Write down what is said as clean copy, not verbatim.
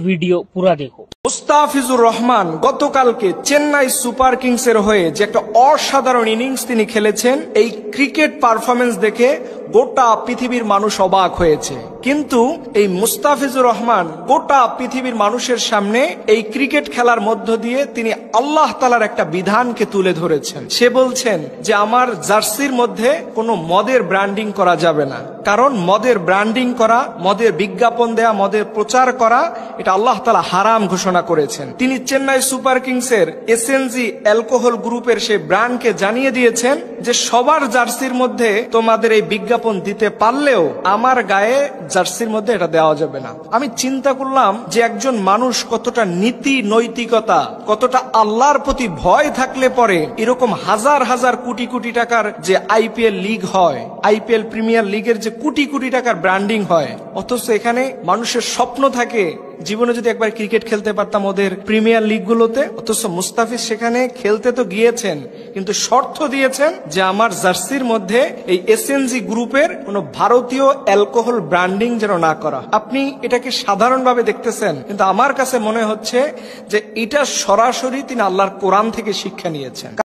Video पूरा देखो। মুস্তাফিজুর রহমান গতকালকে চেন্নাই সুপার কিংসের হয়ে যে একটা অসাধারণ ইনিংস তিনি খেলেছেন, এই ক্রিকেট পারফরমেন্স দেখে গোটা পৃথিবীর মানুষ অবাক হয়েছে। কিন্তু এই মুস্তাফিজুর রহমান গোটা পৃথিবীর মানুষের সামনে এই ক্রিকেট খেলার মধ্য দিয়ে তিনি আল্লাহ তাআলার একটা বিধানকে তুলে ধরেছেন। সে বলছেন যে আমার জার্সির মধ্যে কোনো মদের ব্র্যান্ডিং করা যাবে না, কারণ মদের ব্র্যান্ডিং করা, মদের বিজ্ঞাপন দেয়া, মদের প্রচার করা এটা আল্লাহ তাআলা হারাম ঘোষণা করেছেন। তিনি চেন্নাই সুপার কিংসের এসএনজি অ্যালকোহল গ্রুপের সেই ব্র্যান্ডকে জানিয়ে দিয়েছেন যে সবার জার্সির মধ্যে তোমাদের এই বিজ্ঞাপন দিতে পারলেও আমার গায়ে জার্সির মধ্যে এটা দেওয়া যাবে না। আমি চিন্তা করলাম যে একজন মানুষ কতটা নীতি নৈতিকতা, কতটা আল্লাহর প্রতি ভয় থাকলে পরে এরকম হাজার হাজার কোটি কোটি টাকার যে আইপিএল লিগ হয়, আইপিএল প্রিমিয়ার লিগের যে কোটি কোটি টাকার ব্র্যান্ডিং হয়, অথচ এখানে মানুষের স্বপ্ন থাকে জীবনে যদি একবার ক্রিকেট খেলতে পারতাম ওদের প্রিমিয়ার লিগগুলোতে। অথচ মুস্তাফিজ সেখানে খেলতে তো গিয়েছেন, কিন্তু শর্ত দিয়েছেন যে আমার জার্সির মধ্যে এই এসএনজি গ্রুপের কোনো ভারতীয় অ্যালকোহল ব্র্যান্ডিং যেন না করা। আপনি এটাকে সাধারণভাবে দেখতেছেন, কিন্তু আমার কাছে মনে হচ্ছে যে এটা সরাসরি তিনি আল্লাহর কোরআন থেকে শিক্ষা নিয়েছেন।